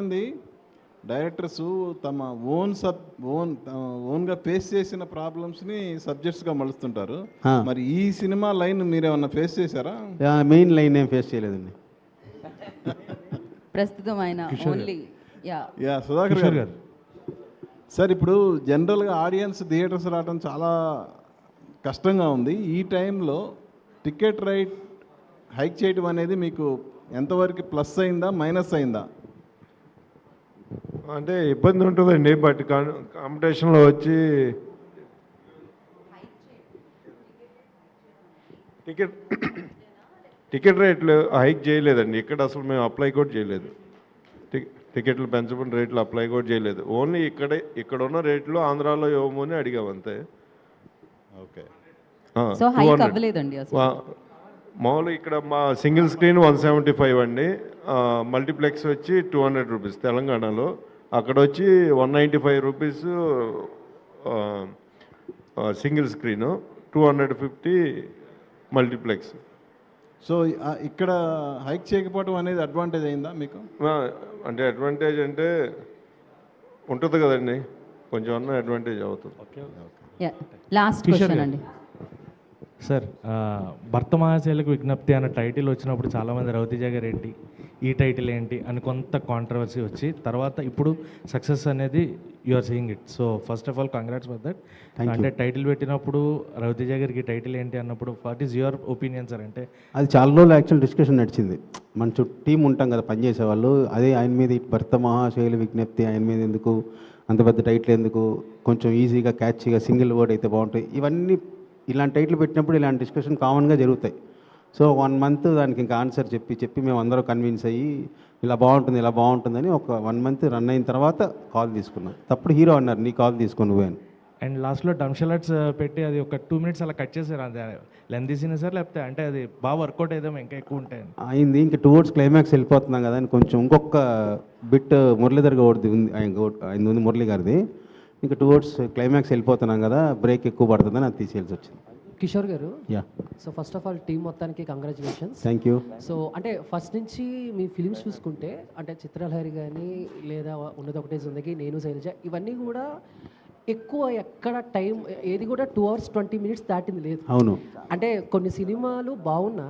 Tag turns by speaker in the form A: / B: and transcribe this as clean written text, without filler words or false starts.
A: మంది డైరెక్టర్స్ తమ ఓన్గా ఫేస్ చేసిన ప్రాబ్లమ్స్ని సబ్జెక్ట్స్గా మలుస్తుంటారు. మరి ఈ సినిమా లైన్ మీరేమన్నా ఫేస్ చేశారా?
B: మెయిన్ లైన్ ఏం ఫేస్ చేయలేదండి.
C: ప్రస్తుతం ఆయన ఓన్లీ
A: సుధాకర్ గారు సార్, ఇప్పుడు జనరల్గా ఆడియన్స్ థియేటర్స్ రావడం చాలా కష్టంగా ఉంది. ఈ టైంలో టికెట్ రేట్ హైక్ చేయడం అనేది మీకు ఎంతవరకు ప్లస్ అయిందా మైనస్ అయిందా?
D: అంటే ఇబ్బంది ఉంటుందండి, బట్ కాంపిటీషన్లో వచ్చి టికెట్ రేట్లు హైక్ చేయలేదండి. ఇక్కడ అసలు మేము అప్లై కూడా చేయలేదు. టికెట్లు పెంచబడిన రేట్లు అప్లై కూడా చేయలేదు. ఓన్లీ ఇక్కడ ఉన్న రేట్లు ఆంధ్రాలో ఇవ్వము అని అడిగాము అంతే.
A: ఓకే.
C: సో హైక్ అవ్వలేదండి అసలు.
D: మామూలు ఇక్కడ మా సింగిల్ స్క్రీన్ 175 అండి, మల్టీప్లెక్స్ వచ్చి 200 రూపీస్ తెలంగాణలో. అక్కడ వచ్చి 195 rupees single screen, 250 multiplex.
A: So ఇక్కడ హైక్ చేయకపోవడం అనేది అడ్వాంటేజ్ అయిందా మీకు?
D: అంటే అడ్వాంటేజ్ అంటే ఉంటుంది కదండి, కొంచెం అన్న అడ్వాంటేజ్ అవుతుంది.
C: లాస్ట్ క్వశ్చన్ అండి
E: సార్. భర్త మహాశైలకు విజ్ఞప్తి అన్న టైటిల్ వచ్చినప్పుడు చాలామంది రవితేజ గారు ఏంటి, ఈ టైటిల్ ఏంటి అని కొంత కాంట్రవర్సీ వచ్చి తర్వాత ఇప్పుడు సక్సెస్ అనేది you are seeing it. So first of all congrats for that. అంటే టైటిల్ పెట్టినప్పుడు రవితేజ గారికి టైటిల్ ఏంటి అన్నప్పుడు what is your opinion sir? అంటే
B: అది చాలా రోజులు యాక్చువల్ డిస్కషన్ నడిచింది. మన చుట్టూ టీం ఉంటాం కదా పనిచేసే వాళ్ళు, అదే ఆయన మీద భర్త మహాశైల విజ్ఞప్తి, ఆయన మీద ఎందుకు అంత పెద్ద టైటిల్ ఎందుకు, కొంచెం ఈజీగా క్యాచ్గా సింగిల్ వర్డ్ అయితే బాగుంటాయి. ఇవన్నీ ఇలాంటి టైటిల్ పెట్టినప్పుడు ఇలాంటి డిస్కషన్ కామన్గా జరుగుతాయి. సో 1 మంత్ దానికి ఇంకా ఆన్సర్ చెప్పి మేము అందరూ కన్విన్స్ అయ్యి ఇలా బాగుంటుందని ఒక 1 మంత్ రన్ అయిన తర్వాత కాల్ తీసుకున్నాం. తప్పుడు హీరో అన్నారు, నీ కాల్ తీసుకుని నువ్వే అని.
E: అండ్ లాస్ట్లో డంషలట్స్ పెట్టి అది ఒక 2 minutes అలా కట్ చేశారు. అది లెంత్ తీసిన సార్, లేకపోతే అంటే అది బాగా వర్కౌట్ అయితే ఇంకా ఎక్కువ ఉంటాయని
B: అయింది. ఇంకా టువర్డ్స్ క్లైమాక్స్ వెళ్ళిపోతున్నాం కదా అని కొంచెం ఇంకొక బిట్ మురళీధర్ గౌడ్ది ఉంది, ఆయన ఉంది మురళీ గారిది. ఇంకా టువర్డ్స్ క్లైమాక్స్ వెళ్ళిపోతున్నాం కదా, బ్రేక్ ఎక్కువ పడుతుందని అది తీసేయాల్సి వచ్చింది.
F: కిషోర్ గారు,
B: yeah,
F: so first of all team మొత్తానికి కంగ్రాచులేషన్స్.
B: Thank you.
F: సో అంటే ఫస్ట్ నుంచి మీ ఫిలిమ్స్ చూసుకుంటే అంటే చిత్రలహరి కానీ లేదా ఉన్నది ఒకటే జిందగీ, నేను శైలజ, ఇవన్నీ కూడా ఎక్కువ ఎక్కడ టైం ఏది కూడా 2 hours 20 minutes దాటింది లేదు.
B: అవును.
F: అంటే కొన్ని సినిమాలు బాగున్నా